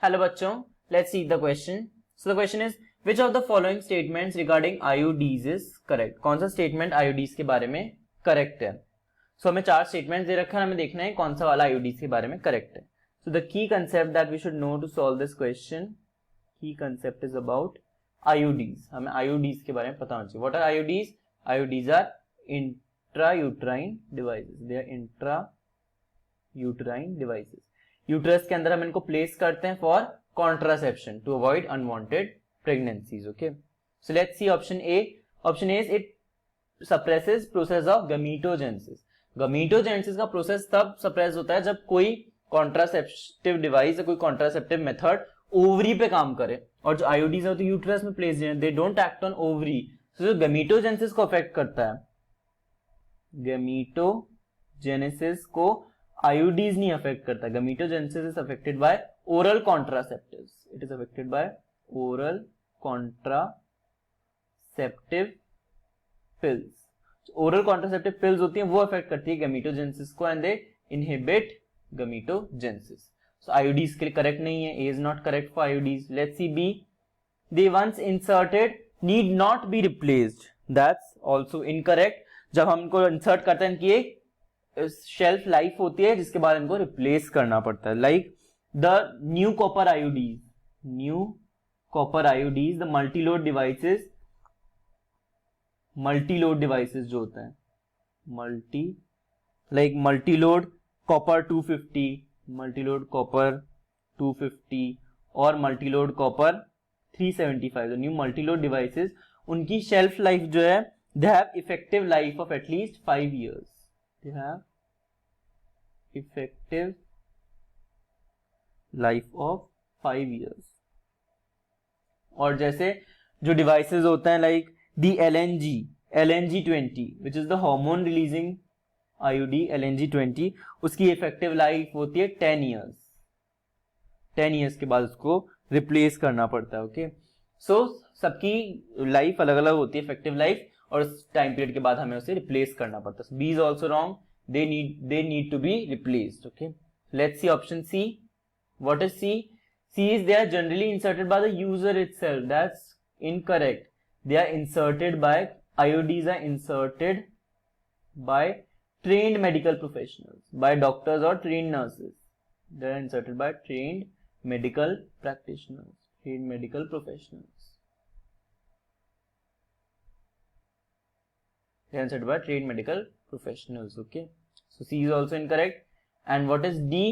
Hello बच्चों, let's see the question. So the question is which of the following statements regarding IUDs is correct. कौन सा statement IUDs के बारे में correct है. सो हमें 4 स्टेटमेंट्स दे रखा है, हमें देखना है कौन सा वाला आईयूडीज के बारे में करेक्ट है. So the key concept that we should know to solve this question, key concept is about IUDs. हमें आईयूडीज के बारे में पता होना चाहिए. What are IUDs? IUDs are intrauterine devices. They are intrauterine devices. Uterus के अंदर हम इनको प्लेस करते हैं for contraception to avoid unwanted pregnancies. Okay, so let's see option A. Option A is it suppresses process of gametogenesis. Gametogenesis का process तब suppress होता है जब कोई कॉन्ट्रासेप्टिव डिवाइस या कोई कॉन्ट्रासेप्टिव मेथड ओवरी पे काम करे. और जो आईयूडीज है तो यूट्रस में प्लेस हैं, they don't act on ovary. So जो गमीटोजेनेसिस को अफेक्ट करता है, गमीटोजेनेसिस को आईयूडीज नहीं अफेक्ट करता. Gametogenesis is affected by oral contraceptives. It is affected by oral contraceptive pills. Oral contraceptive pills होती हैं वो अफेक्ट करती है गमीटोजेनेसिस को and they inhibit gametogenesis. So IUDs के लिए करेक्ट नहीं है. A is not correct for IUDs. Let's see B. They once inserted need not be replaced. That's also incorrect. जब हम इनको इंसर्ट करते हैं कि शेल्फ लाइफ होती है जिसके बाद इनको रिप्लेस करना पड़ता है. Like the new copper IUDs, new copper IUDs, the Multiload devices. Multiload devices जो होता है मल्टीलोड कॉपर 250, मल्टीलोड कॉपर 250 और Multiload copper 375. The new Multiload devices, उनकी शेल्फ लाइफ जो है, they have effective life of at least 5 years. They have effective life of 5 years. और जैसे जो डिवाइसेस होते हैं like the LNG20 which is the hormone releasing IUD LNG20, उसकी effective life होती है 10 years. 10 years के बाद उसको रिप्लेस करना पड़ता है. ओके, सो सबकी लाइफ अलग अलग होती है, इफेक्टिव लाइफ, और उस टाइम पीरियड के बाद हमें उसे रिप्लेस करना पड़ता है. B is also wrong. they need to be replaced. Okay, let's see option C. What is C? C is they are generally inserted by the user itself. That's incorrect. They are inserted by, IUDs are inserted by trained medical professionals, by doctors or trained nurses. They are inserted by trained medical practitioners, trained medical professionals. They are inserted by trained medical professionals. Okay, so C is also incorrect. And what is D?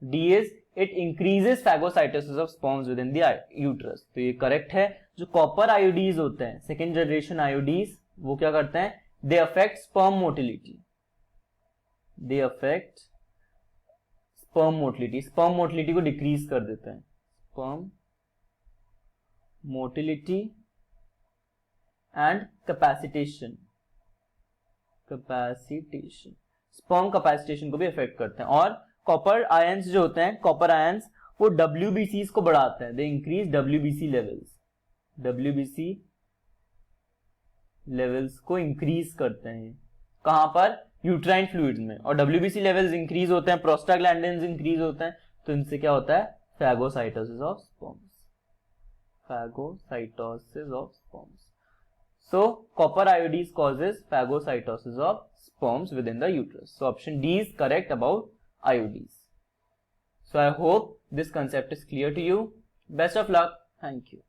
D is it increases phagocytosis of sperms within the uterus. तो ये correct है. जो copper IUDs होते हैं, second generation IUDs, वो क्या करते हैं? They affect sperm motility. They affect sperm motility. Sperm motility को decrease कर देते हैं. Sperm motility and capacitation. Sperm capacitation को भी इफेक्ट करते हैं. और कॉपर आयंस जो होते हैं, कॉपर आयंस, वो WBCs को बढ़ाते हैं. They increase WBC levels. WBC levels को इंक्रीज करते हैं. कहां पर? यूट्राइन फ्लूइड्स में. और WBC लेवल्स इंक्रीज होते हैं, प्रोस्टाग्लैंडिन्स इंक्रीज होते हैं, तो इनसे क्या होता है? Phagocytosis of sperms. Phagocytosis of sperms. So copper IUDs causes phagocytosis of sperms within the uterus. So option D is correct about IUDs. So I hope this concept is clear to you. Best of luck. Thank you.